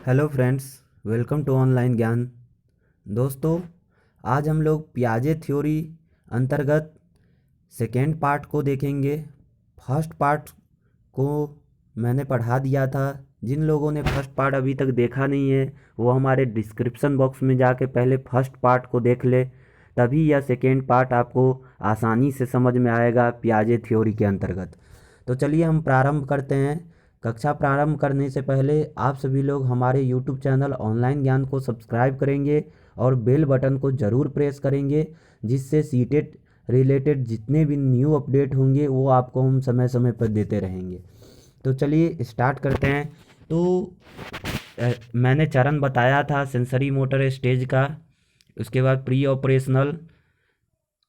Hello friends, welcome to online Gyan. दोस्तों, आज हम लोग पियाजे थ्योरी अंतर्गत सेकेंड पार्ट को देखेंगे। फर्स्ट पार्ट को मैंने पढ़ा दिया था। जिन लोगों ने फर्स्ट पार्ट अभी तक देखा नहीं है वो हमारे डिस्क्रिप्शन बॉक्स में जाके पहले फर्स्ट पार्ट को देख ले, तभी यह सेकेंड पार्ट आपको आसानी से समझ में आएगा पियाजे थ्योरी के अंतर्गत। तो चलिए हम प्रारंभ करते हैं। कक्षा प्रारंभ करने से पहले आप सभी लोग हमारे यूट्यूब चैनल ऑनलाइन ज्ञान को सब्सक्राइब करेंगे और बेल बटन को ज़रूर प्रेस करेंगे, जिससे सीटेट रिलेटेड जितने भी न्यू अपडेट होंगे वो आपको हम समय समय पर देते रहेंगे। तो चलिए स्टार्ट करते हैं। तो मैंने चरण बताया था सेंसरी मोटर स्टेज का, उसके बाद प्री ऑपरेशनल,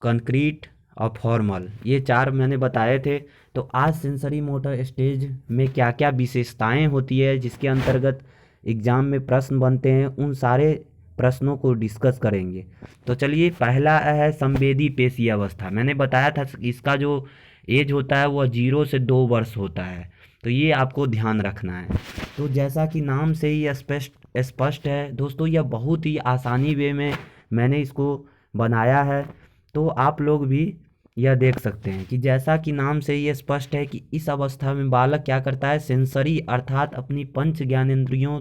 कंक्रीट और फॉर्मल, ये चार मैंने बताए थे। तो आज सेंसरी मोटर स्टेज में क्या क्या विशेषताएं होती है जिसके अंतर्गत एग्ज़ाम में प्रश्न बनते हैं, उन सारे प्रश्नों को डिस्कस करेंगे। तो चलिए, पहला है संवेदी पेशी अवस्था। मैंने बताया था कि इसका जो एज होता है वह 0 से 2 वर्ष होता है, तो ये आपको ध्यान रखना है। तो जैसा कि नाम से ही स्पष्ट स्पष्ट है दोस्तों, यह बहुत ही आसानी वे में मैंने इसको बनाया है। तो आप लोग भी यह देख सकते हैं कि जैसा कि नाम से ही स्पष्ट है कि इस अवस्था में बालक क्या करता है, सेंसरी अर्थात अपनी पंच ज्ञानेंद्रियों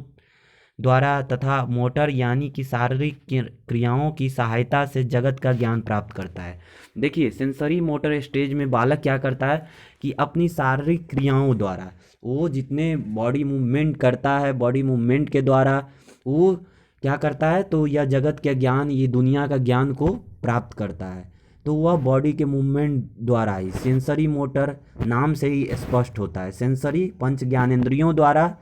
द्वारा तथा मोटर यानी कि शारीरिक क्रियाओं की सहायता से जगत का ज्ञान प्राप्त करता है। देखिए, सेंसरी मोटर स्टेज में बालक क्या करता है कि अपनी शारीरिक क्रियाओं द्वारा वो जितने बॉडी मूवमेंट करता है, बॉडी मूवमेंट के द्वारा वो क्या करता है, तो यह जगत के ज्ञान, ये दुनिया का ज्ञान को प्राप्त करता है। तो वह बॉडी के मूवमेंट द्वारा ही, सेंसरी मोटर नाम से ही स्पष्ट होता है, सेंसरी पंच ज्ञानेंद्रियों द्वारा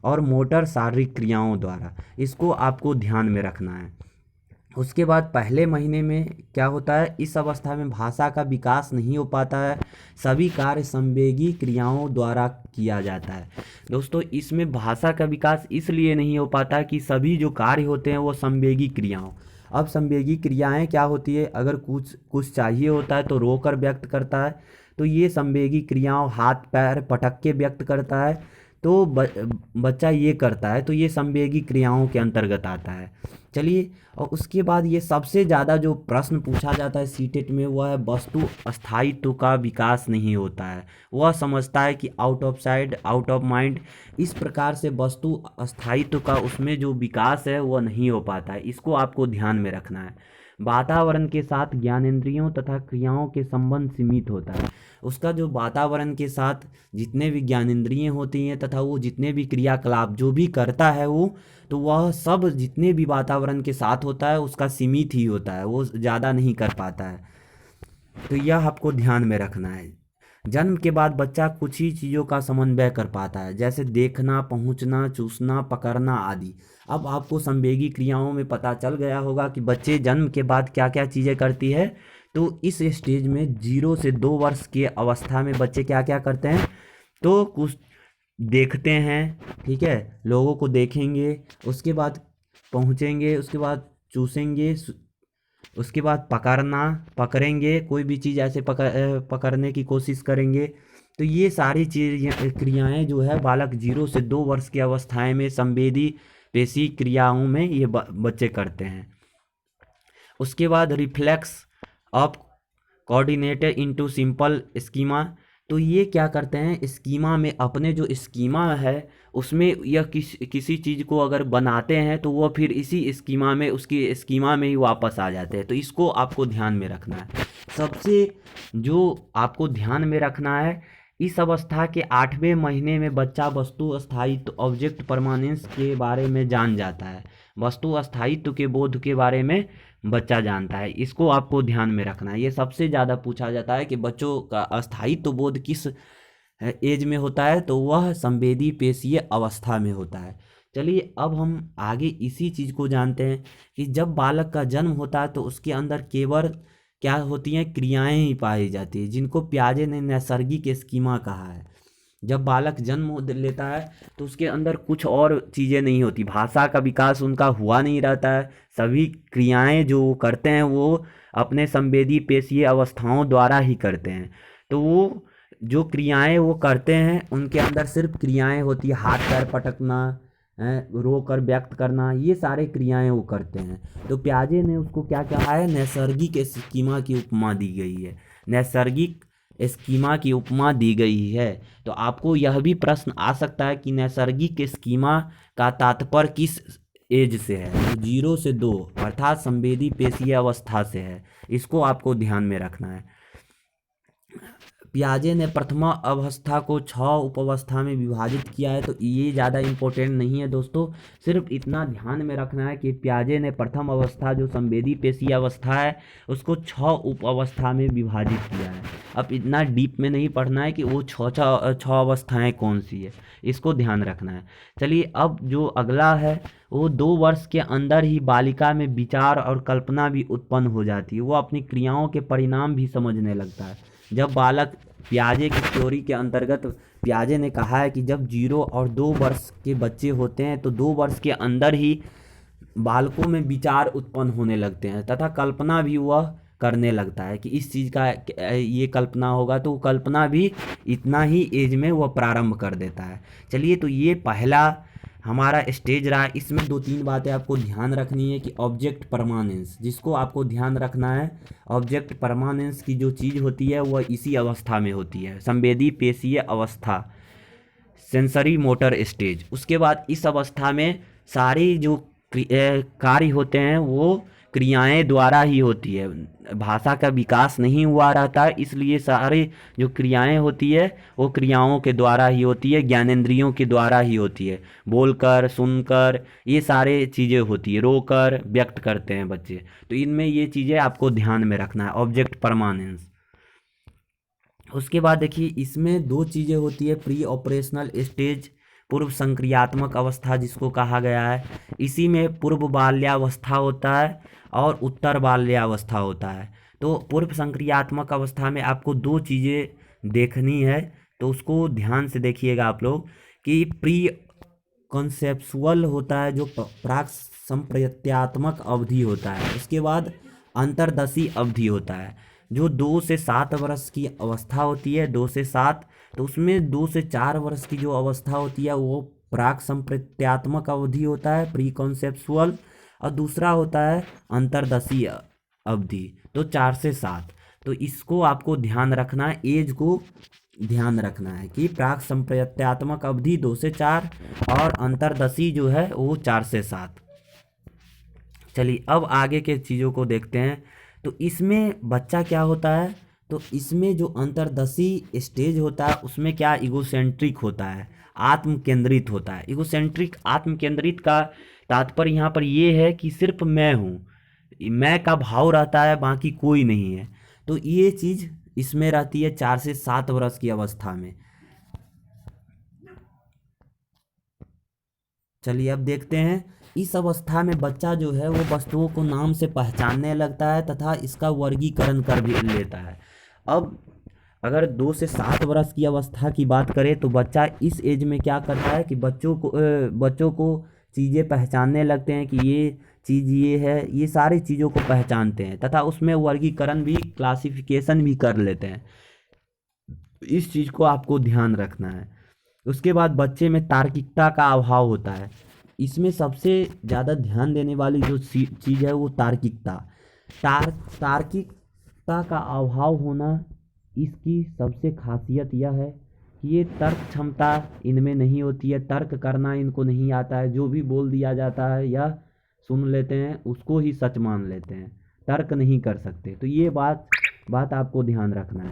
और मोटर शारीरिक क्रियाओं द्वारा। इसको आपको ध्यान में रखना है। उसके बाद पहले महीने में क्या होता है, इस अवस्था में भाषा का विकास नहीं हो पाता है, सभी कार्य संवेगी क्रियाओं द्वारा किया जाता है। दोस्तों, इसमें भाषा का विकास इसलिए नहीं हो पाता कि सभी जो कार्य होते हैं वो संवेगी क्रियाओं। अब संवेगी क्रियाएं क्या होती है, अगर कुछ कुछ चाहिए होता है तो रोकर व्यक्त करता है, तो ये संवेगी क्रियाओं, हाथ पैर पटक के व्यक्त करता है, तो बच्चा ये करता है, तो ये संवेगी क्रियाओं के अंतर्गत आता है। चलिए, और उसके बाद ये सबसे ज़्यादा जो प्रश्न पूछा जाता है सीटेट में, वह है वस्तु अस्थायित्व का विकास नहीं होता है। वह समझता है कि out of sight out of mind, इस प्रकार से वस्तु अस्थायित्व का उसमें जो विकास है वह नहीं हो पाता है। इसको आपको ध्यान में रखना है। वातावरण के साथ ज्ञानेंद्रियों तथा क्रियाओं के संबंध सीमित होता है। उसका जो वातावरण के साथ जितने भी ज्ञानेंद्रियाँ होती हैं तथा वो जितने भी क्रियाकलाप जो भी करता है वो, तो वह सब जितने भी वातावरण के साथ होता है उसका सीमित ही होता है, वो ज़्यादा नहीं कर पाता है। तो यह आपको ध्यान में रखना है। जन्म के बाद बच्चा कुछ ही चीज़ों का समन्वय कर पाता है, जैसे देखना, पहुंचना, चूसना, पकड़ना आदि। अब आपको संवेगी क्रियाओं में पता चल गया होगा कि बच्चे जन्म के बाद क्या क्या चीज़ें करती है। तो इस स्टेज में 0 से 2 वर्ष की अवस्था में बच्चे क्या क्या करते हैं, तो कुछ देखते हैं, ठीक है, लोगों को देखेंगे, उसके बाद पहुँचेंगे, उसके बाद चूसेंगे, उसके बाद पकड़ेंगे, कोई भी चीज़ ऐसे पकड़ने की कोशिश करेंगे। तो ये सारी चीज़ क्रियाएं जो है बालक 0 से 2 वर्ष की अवस्थाएं में संवेदी पेशी क्रियाओं में ये बच्चे करते हैं। उसके बाद reflex of coordinated into simple schema. तो ये क्या करते हैं, स्कीमा में अपने जो स्कीमा है उसमें यह किसी चीज़ को अगर बनाते हैं तो वह फिर इसी स्कीमा में, उसकी स्कीमा में ही वापस आ जाते हैं। तो इसको आपको ध्यान में रखना है। सबसे जो आपको ध्यान में रखना है, इस अवस्था के 8वें महीने में बच्चा वस्तु अस्थायित्व, ऑब्जेक्ट परमानेंस के बारे में जान जाता है। वस्तु अस्थायित्व के बोध के बारे में बच्चा जानता है। इसको आपको ध्यान में रखना है। ये सबसे ज़्यादा पूछा जाता है कि बच्चों का अस्थायित्व बोध किस एज में होता है, तो वह संवेदी पेशीय अवस्था में होता है। चलिए, अब हम आगे इसी चीज़ को जानते हैं कि जब बालक का जन्म होता है तो उसके अंदर केवल क्या होती हैं, क्रियाएं ही पाई जाती है, जिनको पियाजे ने नैसर्गिक स्कीमा कहा है। जब बालक जन्म लेता है तो उसके अंदर कुछ और चीज़ें नहीं होती, भाषा का विकास उनका हुआ नहीं रहता है। सभी क्रियाएं जो वो करते हैं वो अपने संवेदी पेशीय अवस्थाओं द्वारा ही करते हैं। तो वो जो क्रियाएं वो करते हैं उनके अंदर सिर्फ क्रियाएं होती है, हाथ पैर पटकना, रोकर व्यक्त करना, ये सारे क्रियाएं वो करते हैं। तो पियाजे ने उसको क्या कहा है, नैसर्गिक स्कीमा की उपमा दी गई है, नैसर्गिक स्कीमा की उपमा दी गई है। तो आपको यह भी प्रश्न आ सकता है कि नैसर्गिक स्कीमा का तात्पर्य किस एज से है, तो 0 से 2 अर्थात संवेदी पेशीय अवस्था से है, इसको आपको ध्यान में रखना है। पियाजे ने प्रथमा अवस्था को 6 उपावस्था में विभाजित किया है, तो ये ज़्यादा इम्पोर्टेंट नहीं है दोस्तों, सिर्फ इतना ध्यान में रखना है कि पियाजे ने प्रथम अवस्था जो संवेदी पेशीय अवस्था है उसको 6 उप अवस्था में विभाजित किया है। अब इतना डीप में नहीं पढ़ना है कि वो छः अवस्थाएँ कौन सी है, इसको ध्यान रखना है। चलिए अब जो अगला है, वो 2 वर्ष के अंदर ही बालिका में विचार और कल्पना भी उत्पन्न हो जाती है, वो अपनी क्रियाओं के परिणाम भी समझने लगता है। जब बालक, पियाजे की थ्योरी के अंतर्गत पियाजे ने कहा है कि जब 0 और 2 वर्ष के बच्चे होते हैं तो 2 वर्ष के अंदर ही बालकों में विचार उत्पन्न होने लगते हैं तथा कल्पना भी वह करने लगता है कि इस चीज़ का ये कल्पना होगा, तो कल्पना भी इतना ही एज में वह प्रारंभ कर देता है। चलिए, तो ये पहला हमारा स्टेज रहा। इसमें 2-3 बातें आपको ध्यान रखनी है कि ऑब्जेक्ट परमानेंस, जिसको आपको ध्यान रखना है, ऑब्जेक्ट परमानेंस की जो चीज़ होती है वह इसी अवस्था में होती है, संवेदी पेशीय अवस्था, सेंसरी मोटर स्टेज। उसके बाद इस अवस्था में सारी जो कार्य होते हैं वो क्रियाएं द्वारा ही होती है, भाषा का विकास नहीं हुआ रहता है, इसलिए सारे जो क्रियाएं होती है वो क्रियाओं के द्वारा ही होती है, ज्ञानेंद्रियों के द्वारा ही होती है, बोलकर, सुनकर, ये सारे चीज़ें होती है, रोकर व्यक्त करते हैं बच्चे। तो इनमें ये चीज़ें आपको ध्यान में रखना है, ऑब्जेक्ट परमानेंस। उसके बाद देखिए, इसमें 2 चीज़ें होती है, प्री ऑपरेशनल स्टेज, पूर्व संक्रियात्मक अवस्था जिसको कहा गया है, इसी में पूर्व बाल्यावस्था होता है और उत्तर बाल्यावस्था होता है। तो पूर्व संक्रियात्मक अवस्था में आपको 2 चीज़ें देखनी है, तो उसको ध्यान से देखिएगा आप लोग कि प्री कॉन्सेप्सुअल होता है जो प्राक संप्रत्यात्मक अवधि होता है, उसके बाद अंतर्दशी अवधि होता है जो 2 से 7 वर्ष की अवस्था होती है, 2 से 7। तो उसमें 2 से 4 वर्ष की जो अवस्था होती है वो प्राक संप्रत्यात्मक अवधि होता है, प्री कॉन्सेप्सुअल, और दूसरा होता है अंतर्दशी अवधि, तो 4 से 7। तो इसको आपको ध्यान रखना है, एज को ध्यान रखना है कि प्राक संप्रत्यात्मक अवधि 2 से 4 और अंतर्दशी जो है वो 4 से 7। चलिए अब आगे के चीज़ों को देखते हैं। तो इसमें बच्चा क्या होता है, तो इसमें जो अंतर्दशी स्टेज होता है उसमें क्या इगोसेंट्रिक होता है, आत्म केंद्रित होता है। इगोसेंट्रिक आत्म केंद्रित का तात्पर्य यहाँ पर ये है कि सिर्फ मैं हूँ, मैं का भाव रहता है, बाकी कोई नहीं है। तो ये चीज़ इसमें रहती है 4 से 7 वर्ष की अवस्था में। चलिए अब देखते हैं, इस अवस्था में बच्चा जो है वो वस्तुओं को नाम से पहचानने लगता है तथा इसका वर्गीकरण कर भी लेता है। अब अगर 2 से 7 वर्ष की अवस्था की बात करें तो बच्चा इस एज में क्या करता है कि बच्चों को चीज़ें पहचानने लगते हैं कि ये चीज़ ये है, ये सारी चीज़ों को पहचानते हैं तथा उसमें वर्गीकरण भी, क्लासिफिकेशन भी कर लेते हैं। इस चीज़ को आपको ध्यान रखना है। उसके बाद बच्चे में तार्किकता का अभाव होता है। इसमें सबसे ज़्यादा ध्यान देने वाली जो चीज़ है वो तार्किकता, तार्किकता का अभाव होना, इसकी सबसे खासियत यह है कि ये तर्क क्षमता इनमें नहीं होती है, तर्क करना इनको नहीं आता है, जो भी बोल दिया जाता है या सुन लेते हैं उसको ही सच मान लेते हैं, तर्क नहीं कर सकते। तो ये बात आपको ध्यान रखना है।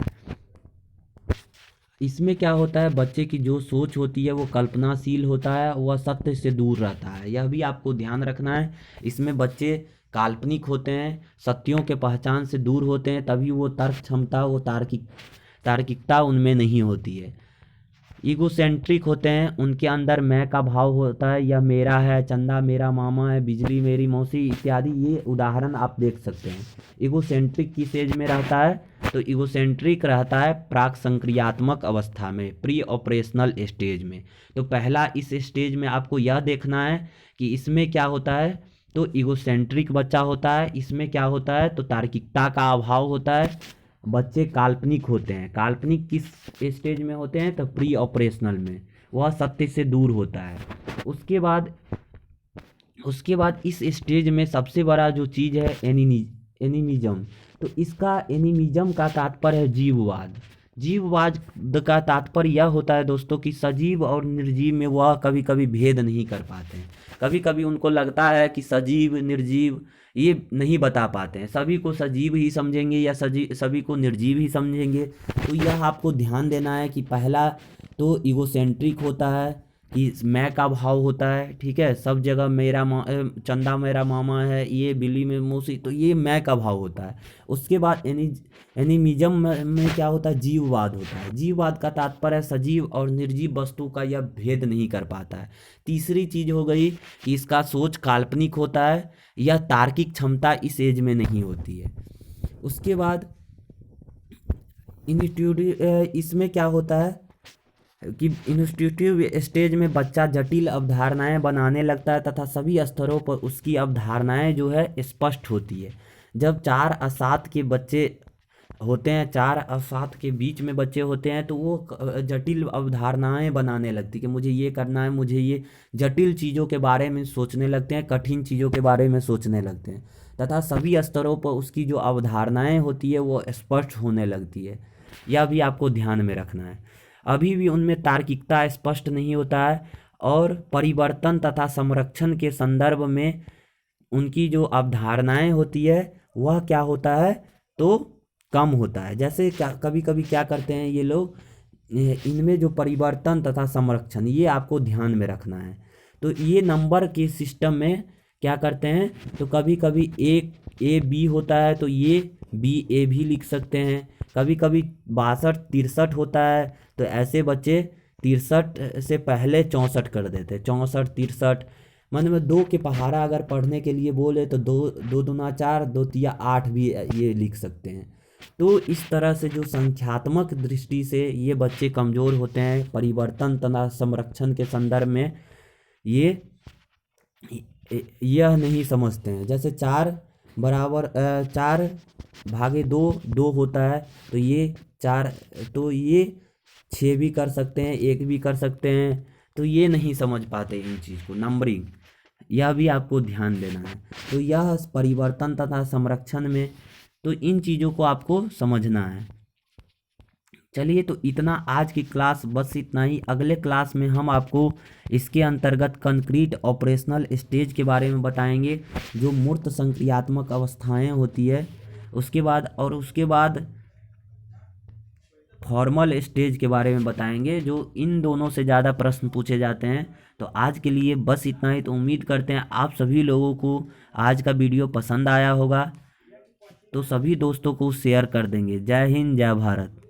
इसमें क्या होता है, बच्चे की जो सोच होती है वो कल्पनाशील होता है, वह सत्य से दूर रहता है, यह भी आपको ध्यान रखना है। इसमें बच्चे काल्पनिक होते हैं, सत्यों के पहचान से दूर होते हैं, तभी वो तर्क क्षमता, वो तार्किकता उनमें नहीं होती है। ईगोसेंट्रिक होते हैं, उनके अंदर मैं का भाव होता है, यह मेरा है, चंदा मेरा मामा है, बिजली मेरी मौसी इत्यादि, ये उदाहरण आप देख सकते हैं। ईगोसेंट्रिक किस एज में रहता है, तो ईगोसेंट्रिक रहता है प्राक संक्रियात्मक अवस्था में, प्री ऑपरेशनल स्टेज में। तो पहला इस स्टेज में आपको यह देखना है कि इसमें क्या होता है, तो ईगोसेंट्रिक बच्चा होता है। इसमें क्या होता है, तो तार्किकता का अभाव होता है, बच्चे काल्पनिक होते हैं। काल्पनिक किस स्टेज में होते हैं, तो प्री ऑपरेशनल में, वह सत्य से दूर होता है। उसके बाद इस स्टेज में सबसे बड़ा जो चीज़ है एनिमिज्म। तो इसका एनिमिज्म का तात्पर्य है जीववाद। जीववाद का तात्पर्य यह होता है दोस्तों कि सजीव और निर्जीव में वह कभी कभी भेद नहीं कर पाते हैं। कभी कभी उनको लगता है कि सजीव निर्जीव ये नहीं बता पाते हैं, सभी को सजीव ही समझेंगे या सभी को निर्जीव ही समझेंगे। तो यह आपको ध्यान देना है कि पहला तो ईगोसेंट्रिक होता है कि मैं का भाव होता है, ठीक है। सब जगह चंदा मेरा मामा है, ये बिल्ली में मौसी, तो ये मैं का भाव होता है। उसके बाद एनिमिज्म में क्या होता है, जीववाद होता है। जीववाद का तात्पर्य है सजीव और निर्जीव वस्तु का यह भेद नहीं कर पाता है। तीसरी चीज हो गई कि इसका सोच काल्पनिक होता है, यह तार्किक क्षमता इस एज में नहीं होती है। उसके बाद इसमें क्या होता है कि इंस्टीट्यूटिव स्टेज में बच्चा जटिल अवधारणाएं बनाने लगता है तथा सभी स्तरों पर उसकी अवधारणाएं जो है स्पष्ट होती है। जब 4 और 7 के बच्चे होते हैं, 4 और 7 के बीच में बच्चे होते हैं, तो वो जटिल अवधारणाएं बनाने लगती कि मुझे ये करना है, मुझे ये जटिल चीज़ों के बारे में सोचने लगते हैं, कठिन चीज़ों के बारे में सोचने लगते हैं तथा सभी स्तरों पर उसकी जो अवधारणाएं होती है वो स्पष्ट होने लगती है। यह भी आपको ध्यान में रखना है। अभी भी उनमें तार्किकता स्पष्ट नहीं होता है और परिवर्तन तथा संरक्षण के संदर्भ में उनकी जो अवधारणाएं होती है वह क्या होता है, तो कम होता है। जैसे कभी कभी क्या करते हैं ये लोग, इनमें जो परिवर्तन तथा संरक्षण ये आपको ध्यान में रखना है। तो ये नंबर के सिस्टम में क्या करते हैं, तो कभी कभी एक ए बी होता है तो ये बी ए भी लिख सकते हैं। कभी कभी 62 63 होता है तो ऐसे बच्चे 63 से पहले 64 कर देते हैं। 64 63 मतलब 2 के पहाड़ा अगर पढ़ने के लिए बोले तो 2 2 दूना 4 2 तिया 8 भी ये लिख सकते हैं। तो इस तरह से जो संख्यात्मक दृष्टि से ये बच्चे कमज़ोर होते हैं, परिवर्तन तथा संरक्षण के संदर्भ में ये यह नहीं समझते हैं। जैसे 4 बराबर 4 भागे 2 2 होता है तो ये 4, तो ये 6 भी कर सकते हैं, 1 भी कर सकते हैं, तो ये नहीं समझ पाते इन चीज़ को, नंबरिंग। यह भी आपको ध्यान देना है। तो यह परिवर्तन तथा संरक्षण में तो इन चीज़ों को आपको समझना है। चलिए, तो इतना आज की क्लास, बस इतना ही। अगले क्लास में हम आपको इसके अंतर्गत कंक्रीट ऑपरेशनल स्टेज के बारे में बताएंगे, जो मूर्त संक्रियात्मक अवस्थाएं होती है। उसके बाद फॉर्मल स्टेज के बारे में बताएंगे, जो इन दोनों से ज़्यादा प्रश्न पूछे जाते हैं। तो आज के लिए बस इतना ही। तो उम्मीद करते हैं आप सभी लोगों को आज का वीडियो पसंद आया होगा, तो सभी दोस्तों को शेयर कर देंगे। जय हिंद, जय भारत।